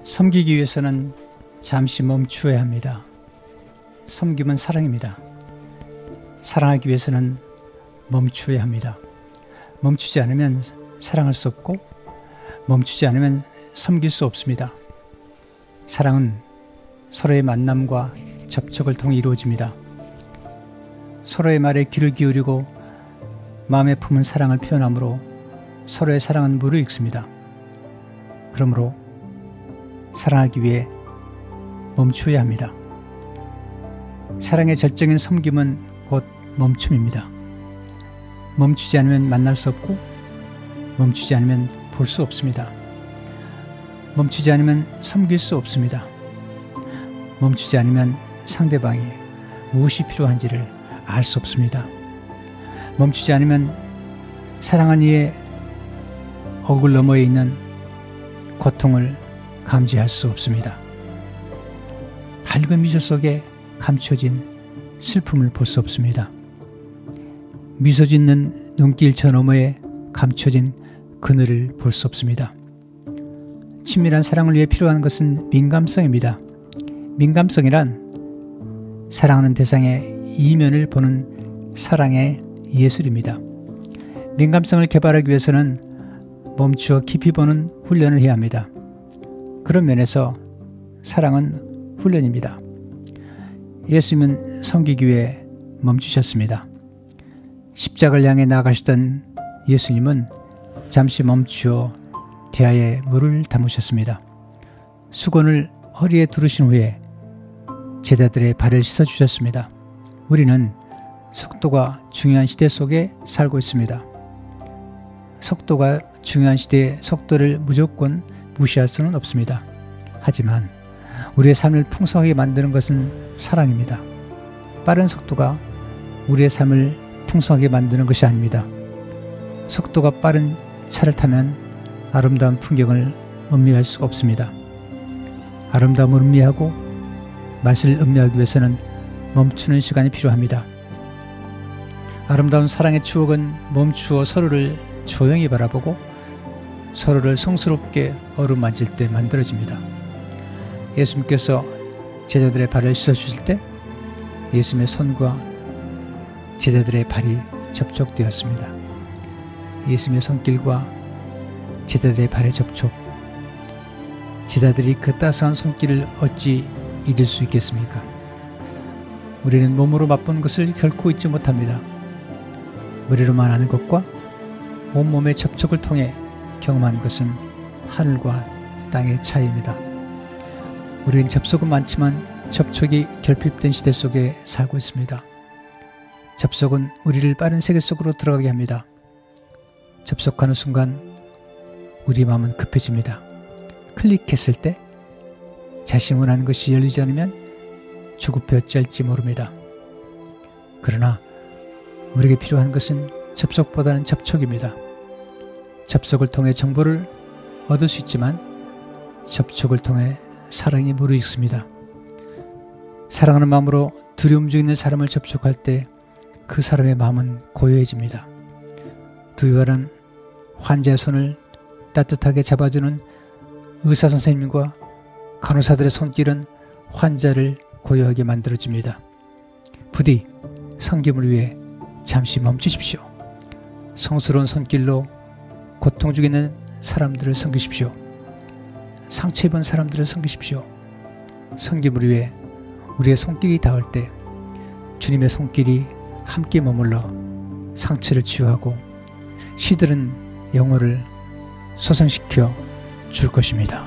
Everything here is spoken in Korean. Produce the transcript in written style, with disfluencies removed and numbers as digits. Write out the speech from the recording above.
섬기기 위해서는 잠시 멈추어야 합니다. 섬김은 사랑입니다. 사랑하기 위해서는 멈추어야 합니다. 멈추지 않으면 사랑할 수 없고 멈추지 않으면 섬길 수 없습니다. 사랑은 서로의 만남과 접촉을 통해 이루어집니다. 서로의 말에 귀를 기울이고 마음에 품은 사랑을 표현함으로 서로의 사랑은 무르익습니다. 그러므로 사랑하기 위해 멈추어야 합니다. 사랑의 절정인 섬김은 곧 멈춤입니다. 멈추지 않으면 만날 수 없고 멈추지 않으면 볼 수 없습니다. 멈추지 않으면 섬길 수 없습니다. 멈추지 않으면 상대방이 무엇이 필요한지를 알 수 없습니다. 멈추지 않으면 사랑한 이의 억을 너머에 있는 고통을 감지할 수 없습니다. 밝은 미소 속에 감춰진 슬픔을 볼 수 없습니다. 미소 짓는 눈길 저 너머에 감춰진 그늘을 볼 수 없습니다. 친밀한 사랑을 위해 필요한 것은 민감성입니다. 민감성이란 사랑하는 대상의 이면을 보는 사랑의 예술입니다. 민감성을 개발하기 위해서는 멈추어 깊이 보는 훈련을 해야 합니다. 그런 면에서 사랑은 훈련입니다. 예수님은 섬기기 위해 멈추셨습니다. 십자가를 향해 나아가시던 예수님은 잠시 멈추어 대야에 물을 담으셨습니다. 수건을 허리에 두르신 후에 제자들의 발을 씻어주셨습니다. 우리는 속도가 중요한 시대 속에 살고 있습니다. 속도가 중요한 시대의 속도를 무조건 무시할 수는 없습니다. 하지만 우리의 삶을 풍성하게 만드는 것은 사랑입니다. 빠른 속도가 우리의 삶을 풍성하게 만드는 것이 아닙니다. 속도가 빠른 차를 타면 아름다운 풍경을 음미할 수가 없습니다. 아름다움을 음미하고 맛을 음미하기 위해서는 멈추는 시간이 필요합니다. 아름다운 사랑의 추억은 멈추어 서로를 조용히 바라보고 서로를 성스럽게 어루만질 때 만들어집니다. 예수님께서 제자들의 발을 씻어주실 때 예수님의 손과 제자들의 발이 접촉되었습니다. 예수님의 손길과 제자들의 발의 접촉, 제자들이 그 따스한 손길을 어찌 잊을 수 있겠습니까? 우리는 몸으로 맛본 것을 결코 잊지 못합니다. 머리로만 아는 것과 온몸의 접촉을 통해 경험한 것은 하늘과 땅의 차이입니다. 우리는 접촉은 많지만 접촉이 결핍된 시대 속에 살고 있습니다. 접촉은 우리를 빠른 세계 속으로 들어가게 합니다. 접촉하는 순간 우리 마음은 급해집니다. 클릭했을 때 자신이 원하는 것이 열리지 않으면 조급해 짤지 모릅니다. 그러나 우리에게 필요한 것은 접촉보다는 접촉입니다. 접촉을 통해 정보를 얻을 수 있지만 접촉을 통해 사랑이 무르익습니다. 사랑하는 마음으로 두려움 중에 있는 사람을 접촉할 때 그 사람의 마음은 고요해집니다. 두유하는 환자의 손을 따뜻하게 잡아주는 의사 선생님과 간호사들의 손길은 환자를 고요하게 만들어줍니다. 부디 섬김을 위해 잠시 멈추십시오. 성스러운 손길로 고통 중에 있는 사람들을 섬기십시오. 상처 입은 사람들을 섬기십시오. 섬김을 위해 우리의 손길이 닿을 때 주님의 손길이 함께 머물러 상처를 치유하고 시들은 영혼을 소생시켜 줄 것입니다.